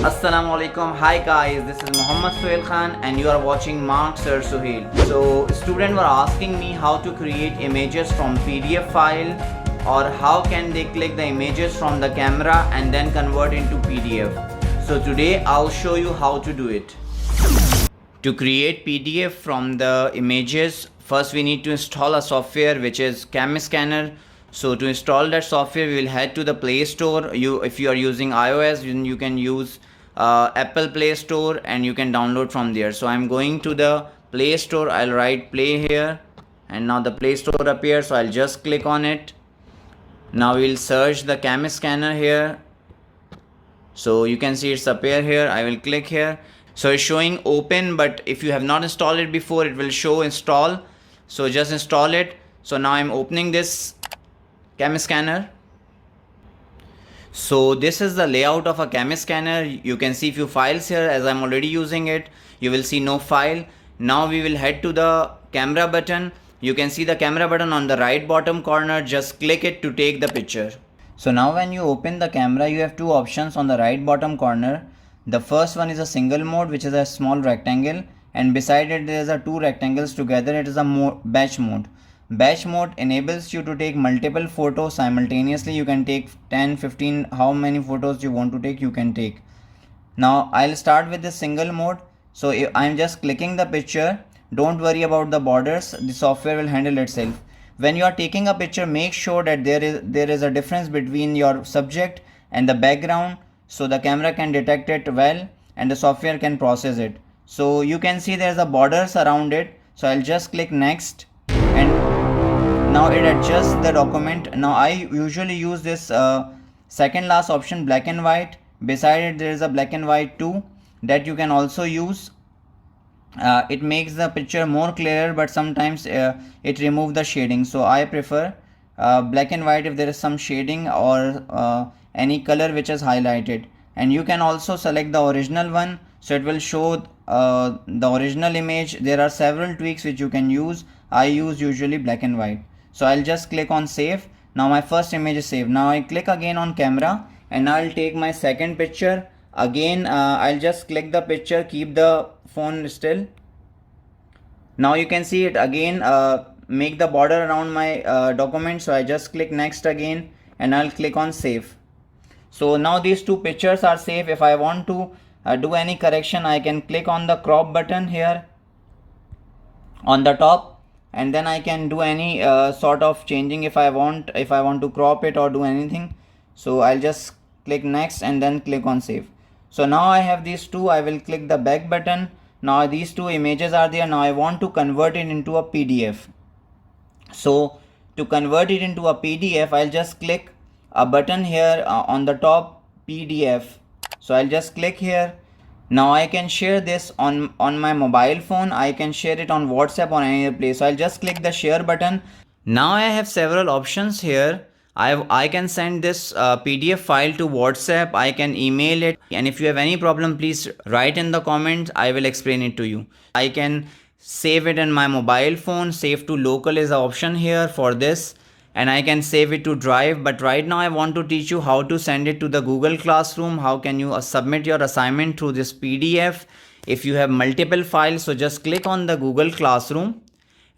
Assalamualaikum. Hi guys, this is Muhammad Sohail Khan and you are watching MAARKS or Sohail. So students were asking me how to create images from PDF file or how can they click the images from the camera and then convert into PDF. So today I'll show you how to do it. To create PDF from the images, first we need to install a software which is camscanner. So to install that software, we will head to the Play Store. If you are using iOS, you can use Apple Play Store and you can download from there. So I'm going to the Play Store. I'll write play here and now the Play Store appears. So I'll just click on it. Now we'll search the camscanner here. So you can see it's appear here. I will click here. So it's showing open, but if you have not installed it before, it will show install. So just install it. So now I'm opening this camscanner. So this is the layout of a camscanner. You can see few files here. As I'm already using it, you will see no file. Now we will head to the camera button. You can see the camera button on the right bottom corner. Just click it to take the picture. So now when you open the camera, you have two options on the right bottom corner. The first one is a single mode, which is a small rectangle, and beside it there is a two rectangles together. It is a batch mode. Batch mode enables you to take multiple photos simultaneously. You can take 10, 15, how many photos you want to take, you can take. Now I'll start with the single mode. So I'm just clicking the picture. Don't worry about the borders. The software will handle itself. When you are taking a picture, make sure that there is a difference between your subject and the background, so the camera can detect it well and the software can process it. So you can see there's a borders around it. So I'll just click next and now it adjusts the document. Now I usually use this second last option, black and white. Beside it there is a black and white too that you can also use. It makes the picture more clearer, but sometimes it removes the shading. So I prefer black and white if there is some shading or any color which is highlighted. And you can also select the original one, so it will show the original image. There are several tweaks which you can use. I use usually black and white. So I'll just click on save. Now my first image is saved. Now I click again on camera and I'll take my second picture. Again I'll just click the picture, keep the phone still. Now you can see it again, make the border around my document. So I just click next again and I'll click on save. So now these two pictures are saved. If I want to do any correction, I can click on the crop button here on the top, and then I can do any sort of changing if I want to crop it or do anything. So I'll just click next and then click on save. So now I have these two. I will click the back button. Now these two images are there. Now I want to convert it into a PDF. So to convert it into a PDF, I'll just click a button here on the top, PDF. So I'll just click here. Now I can share this on my mobile phone. I can share it on WhatsApp or any other place. So I'll just click the share button. Now I have several options here. I can send this PDF file to WhatsApp. I can email it. And if you have any problem, please write in the comments. I will explain it to you. I can save it in my mobile phone. Save to local is an option here for this. And I can save it to drive, but right now I want to teach you how to send it to the Google Classroom. How can you submit your assignment through this PDF if you have multiple files? So just click on the Google Classroom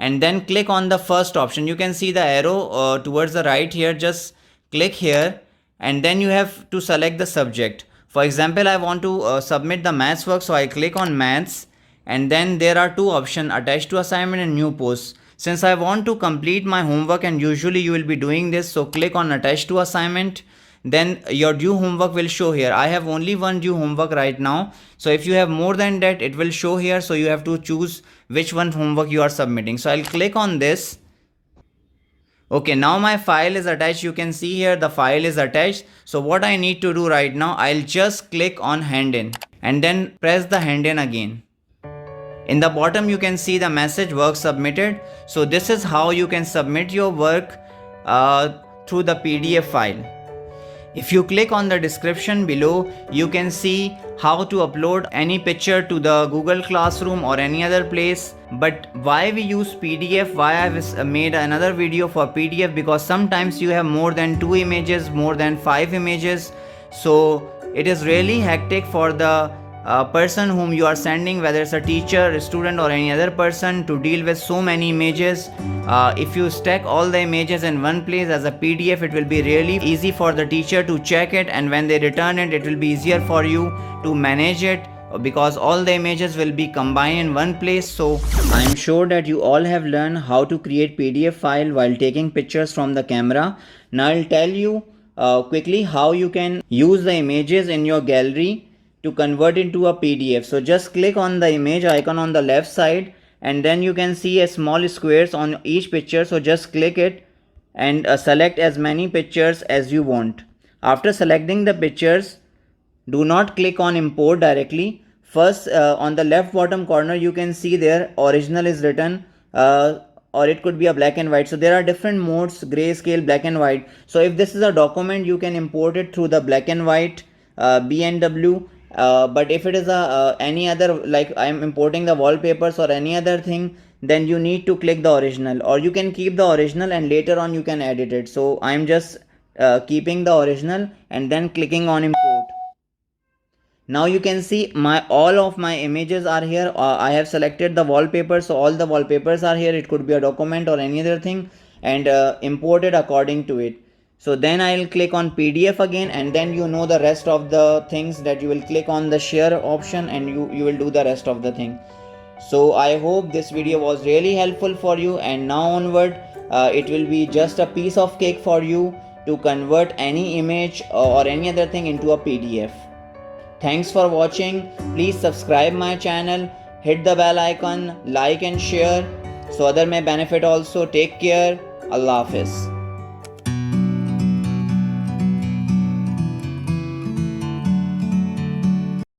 and then click on the first option. You can see the arrow towards the right here. Just click here and then you have to select the subject. For example, I want to submit the maths work, so I click on maths and then there are two options, attach to assignment and new post. Since I want to complete my homework, and usually you will be doing this, so click on attach to assignment. Then your due homework will show here. I have only one due homework right now. So if you have more than that, it will show here. So you have to choose which one homework you are submitting. So I'll click on this. Okay, now my file is attached. You can see here the file is attached. So what I need to do right now, I'll just click on hand in and then press the hand in again. In the bottom you can see the message work submitted. So this is how you can submit your work through the PDF file. If you click on the description below, you can see how to upload any picture to the Google Classroom or any other place. But why we use PDF, why I've made another video for PDF, because sometimes you have more than 2 images, more than 5 images. So it is really hectic for the person whom you are sending, whether it's a teacher, a student, or any other person, to deal with so many images. If you stack all the images in one place as a PDF, it will be really easy for the teacher to check it, and when they return it, it will be easier for you to manage it, because all the images will be combined in one place. So I am sure that you all have learned how to create PDF file while taking pictures from the camera. Now I'll tell you quickly how you can use the images in your gallery to convert into a PDF. So just click on the image icon on the left side, and then you can see a small squares on each picture. So just click it and select as many pictures as you want. After selecting the pictures, do not click on import directly. First, on the left bottom corner, you can see there original is written, or it could be a black and white. So there are different modes: grayscale, black and white. So if this is a document, you can import it through the black and white BNW. But if it is a any other, like I am importing the wallpapers or any other thing, then you need to click the original, or you can keep the original and later on you can edit it. So I am just keeping the original and then clicking on import. Now you can see all of my images are here. I have selected the wallpaper, so all the wallpapers are here. It could be a document or any other thing, and imported according to it. So then I'll click on PDF again, and then you know the rest of the things, that you will click on the share option and you will do the rest of the thing. So I hope this video was really helpful for you, and now onward it will be just a piece of cake for you to convert any image or any other thing into a PDF. Thanks for watching. Please subscribe my channel, hit the bell icon, like and share so other may benefit also. Take care. Allah Hafiz.